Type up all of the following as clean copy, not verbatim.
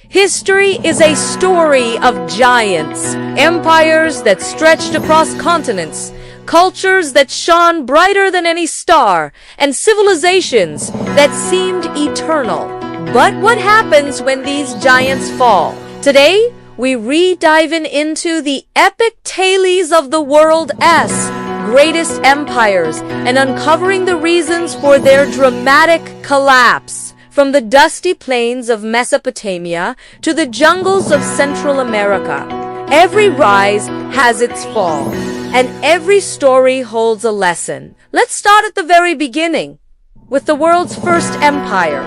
History is a story of giants, empires that stretched across continents, cultures that shone brighter than any star, and civilizations that seemed eternal. But what happens when these giants fall? Today, we re-dive into the epic tales of the world's greatest empires and uncovering the reasons for their dramatic collapse. From the dusty plains of Mesopotamia to the jungles of Central America, every rise has its fall, and every story holds a lesson. Let's start at the very beginning, with the world's first empire,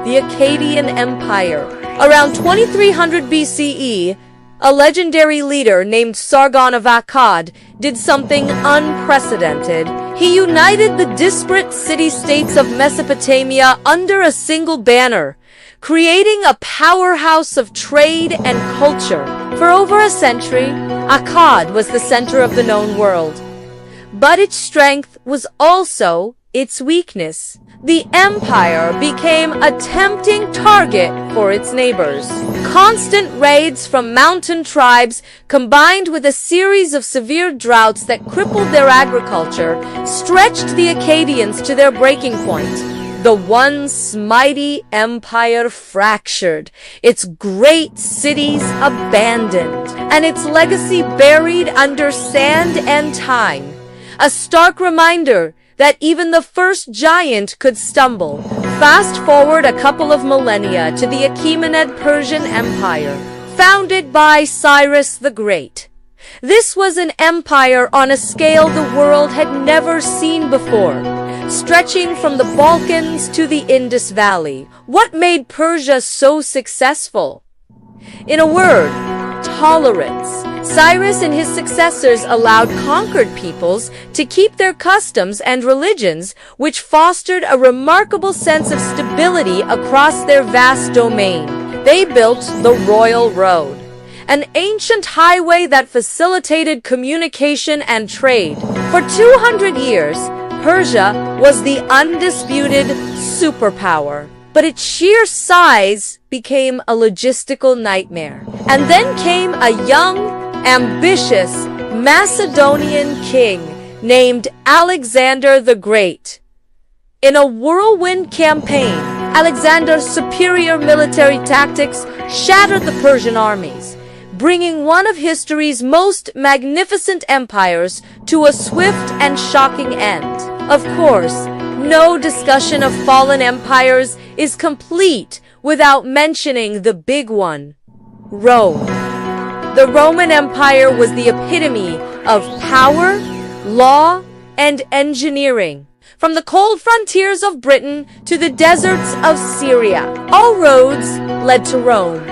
the Akkadian Empire. Around 2300 BCE, a legendary leader named Sargon of Akkad did something unprecedented. He united the disparate city-states of Mesopotamia under a single banner, creating a powerhouse of trade and culture. For over a century, Akkad was the center of the known world. But its strength was also its weakness. The empire became a tempting target for its neighbors. Constant raids from mountain tribes, combined with a series of severe droughts that crippled their agriculture, stretched the Akkadians to their breaking point. The once mighty empire fractured, its great cities abandoned, and its legacy buried under sand and time. A stark reminder that even the first giant could stumble. Fast forward a couple of millennia to the Achaemenid Persian Empire, founded by Cyrus the Great. This was an empire on a scale the world had never seen before, stretching from the Balkans to the Indus Valley. What made Persia so successful? In a word, tolerance. Cyrus and his successors allowed conquered peoples to keep their customs and religions, which fostered a remarkable sense of stability across their vast domain. They built the Royal Road, an ancient highway that facilitated communication and trade. For 200 years, Persia was the undisputed superpower, but its sheer size became a logistical nightmare. And then came a young, ambitious Macedonian king named Alexander the Great. In a whirlwind campaign, Alexander's superior military tactics shattered the Persian armies, bringing one of history's most magnificent empires to a swift and shocking end. Of course, no discussion of fallen empires is complete without mentioning the big one, Rome. The Roman Empire was the epitome of power, law, and engineering. From the cold frontiers of Britain to the deserts of Syria, all roads led to Rome.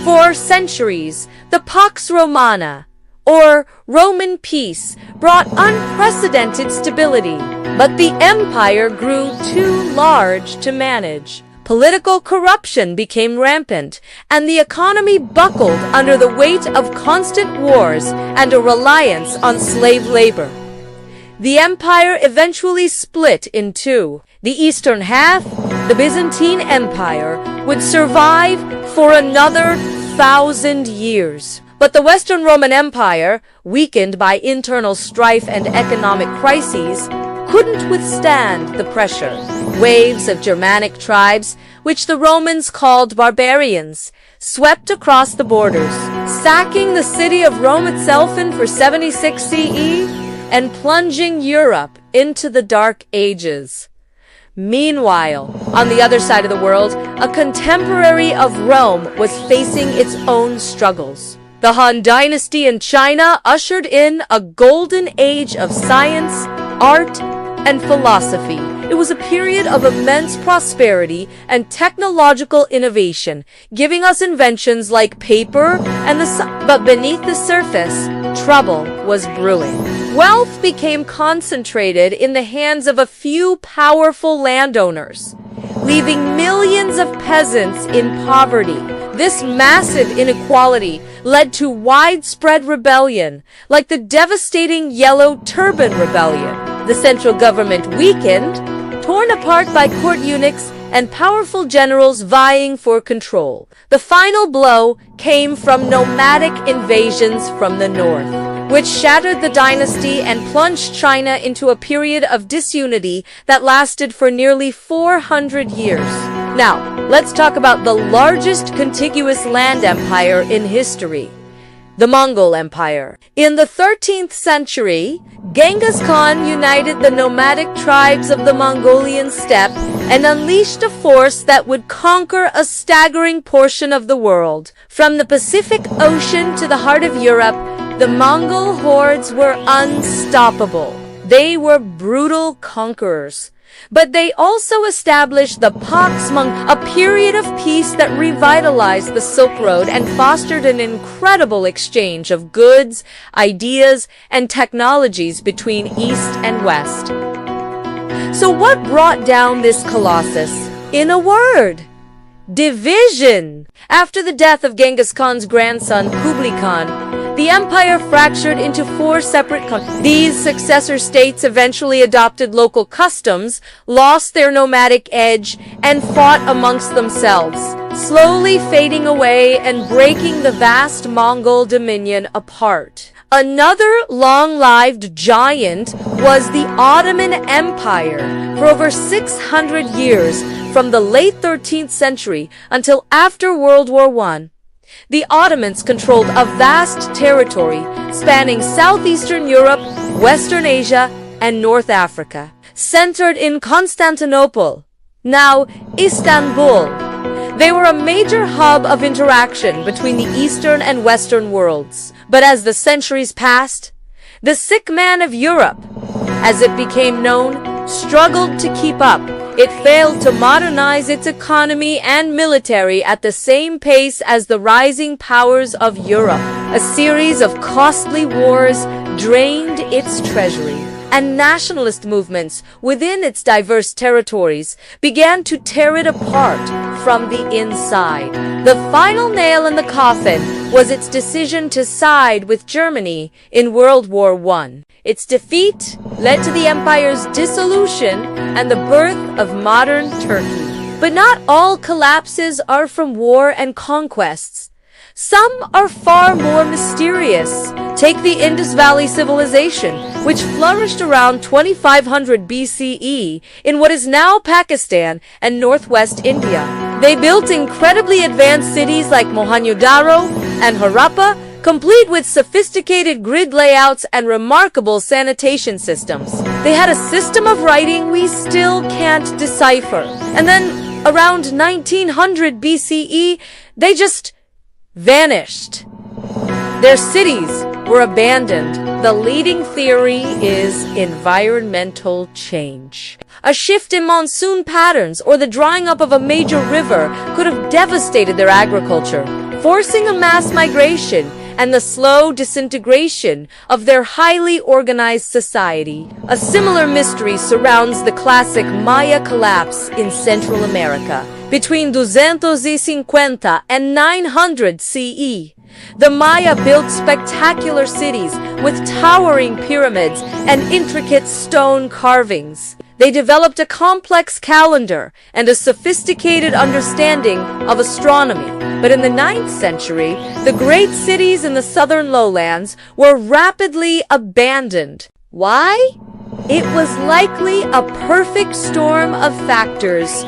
For centuries, the Pax Romana, or Roman peace, brought unprecedented stability. But the empire grew too large to manage. Political corruption became rampant, and the economy buckled under the weight of constant wars and a reliance on slave labor. The empire eventually split in two. The eastern half, the Byzantine Empire, would survive for another 1,000 years. But the Western Roman Empire, weakened by internal strife and economic crises, couldn't withstand the pressure. Waves of Germanic tribes, which the Romans called barbarians, swept across the borders, sacking the city of Rome itself in 476 CE and plunging Europe into the Dark Ages. Meanwhile, on the other side of the world, a contemporary of Rome was facing its own struggles. The Han Dynasty in China ushered in a golden age of science, art, and philosophy. It was a period of immense prosperity and technological innovation, giving us inventions like paper and the sun. But beneath the surface, trouble was brewing. Wealth became concentrated in the hands of a few powerful landowners, leaving millions of peasants in poverty. This massive inequality led to widespread rebellion, like the devastating Yellow Turban Rebellion. The central government weakened, torn apart by court eunuchs and powerful generals vying for control. The final blow came from nomadic invasions from the north, which shattered the dynasty and plunged China into a period of disunity that lasted for nearly 400 years. Now, let's talk about the largest contiguous land empire in history, the Mongol Empire. In the 13th century, Genghis Khan united the nomadic tribes of the Mongolian steppe and unleashed a force that would conquer a staggering portion of the world. From the Pacific Ocean to the heart of Europe, the Mongol hordes were unstoppable. They were brutal conquerors. But they also established the Pax Mong, a period of peace that revitalized the Silk Road and fostered an incredible exchange of goods, ideas, and technologies between East and West. So what brought down this colossus? In a word, division. After the death of Genghis Khan's grandson, Kublai Khan, the empire fractured into 4 separate countries. These successor states eventually adopted local customs, lost their nomadic edge, and fought amongst themselves, slowly fading away and breaking the vast Mongol dominion apart. Another long-lived giant was the Ottoman Empire. For over 600 years, from the late 13th century until after World War I, the Ottomans controlled a vast territory spanning southeastern Europe, Western Asia, and North Africa. Centered in Constantinople, now Istanbul, they were a major hub of interaction between the Eastern and Western worlds. But as the centuries passed, the sick man of Europe, as it became known, struggled to keep up. It failed to modernize its economy and military at the same pace as the rising powers of Europe. A series of costly wars drained its treasury, and nationalist movements within its diverse territories began to tear it apart from the inside. The final nail in the coffin was its decision to side with Germany in World War I. Its defeat led to the empire's dissolution and the birth of modern Turkey. But not all collapses are from war and conquests. Some are far more mysterious. Take the Indus Valley civilization, which flourished around 2500 BCE in what is now Pakistan and northwest India. They built incredibly advanced cities like Mohenjo-daro and Harappa, complete with sophisticated grid layouts and remarkable sanitation systems. They had a system of writing we still can't decipher. And then, around 1900 BCE, they just vanished. Their cities were abandoned. The leading theory is environmental change. A shift in monsoon patterns or the drying up of a major river could have devastated their agriculture, forcing a mass migration and the slow disintegration of their highly organized society. A similar mystery surrounds the classic Maya collapse in Central America. Between 250 and 900 CE, the Maya built spectacular cities with towering pyramids and intricate stone carvings. They developed a complex calendar and a sophisticated understanding of astronomy. But in the 9th century, the great cities in the southern lowlands were rapidly abandoned. Why? It was likely a perfect storm of factors.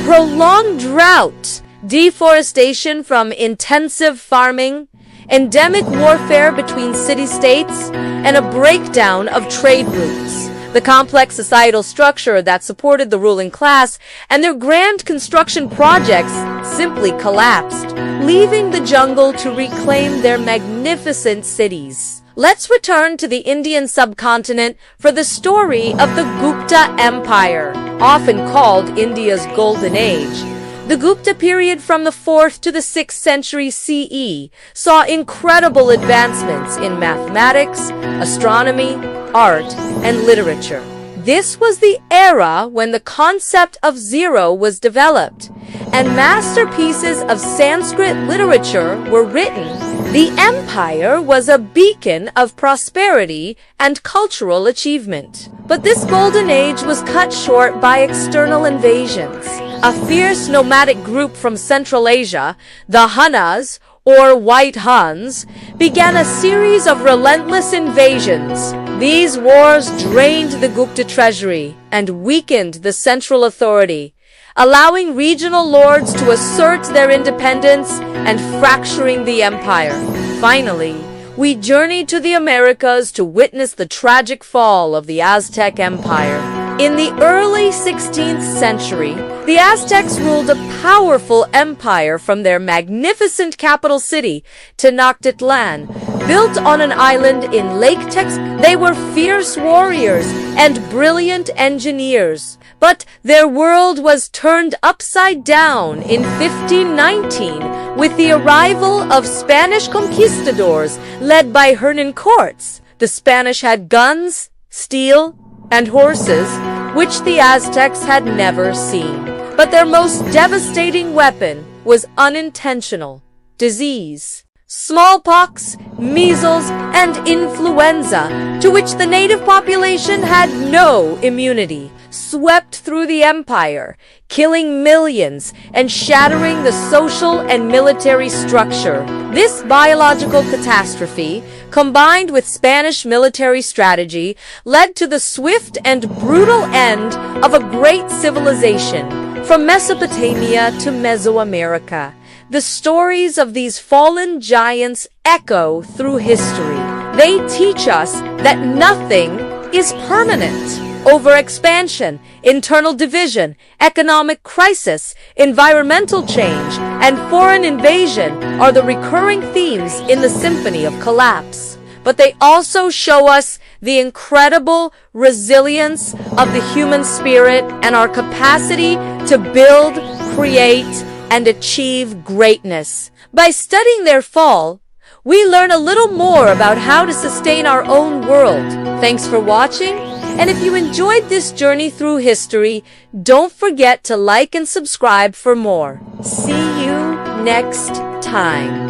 Prolonged drought, deforestation from intensive farming, endemic warfare between city-states, and a breakdown of trade routes. The complex societal structure that supported the ruling class and their grand construction projects simply collapsed, leaving the jungle to reclaim their magnificent cities. Let's return to the Indian subcontinent for the story of the Gupta Empire, often called India's Golden Age. The Gupta period from the 4th to the 6th century CE saw incredible advancements in mathematics, astronomy, art, and literature. This was the era when the concept of zero was developed, and masterpieces of Sanskrit literature were written. The empire was a beacon of prosperity and cultural achievement. But this golden age was cut short by external invasions. a fierce nomadic group from Central Asia, the Hunas, or White Huns, began a series of relentless invasions. These wars drained the Gupta treasury and weakened the central authority, allowing regional lords to assert their independence and fracturing the empire. Finally, we journeyed to the Americas to witness the tragic fall of the Aztec Empire. In the early 16th century, the Aztecs ruled a powerful empire from their magnificent capital city, Tenochtitlan. Built on an island in Lake Texas, they were fierce warriors and brilliant engineers. But their world was turned upside down in 1519 with the arrival of Spanish conquistadors led by Hernan Cortes. The Spanish had guns, steel, and horses, which the Aztecs had never seen. But their most devastating weapon was unintentional disease. Smallpox, measles, and influenza, to which the native population had no immunity, swept through the empire, killing millions and shattering the social and military structure. This biological catastrophe, combined with Spanish military strategy, led to the swift and brutal end of a great civilization. From Mesopotamia to Mesoamerica, the stories of these fallen giants echo through history. They teach us that nothing is permanent. Overexpansion, internal division, economic crisis, environmental change, and foreign invasion are the recurring themes in the symphony of collapse. But they also show us the incredible resilience of the human spirit and our capacity to build, create, and achieve greatness. By studying their fall, we learn a little more about how to sustain our own world. Thanks for watching, and if you enjoyed this journey through history, don't forget to like and subscribe for more. See you next time.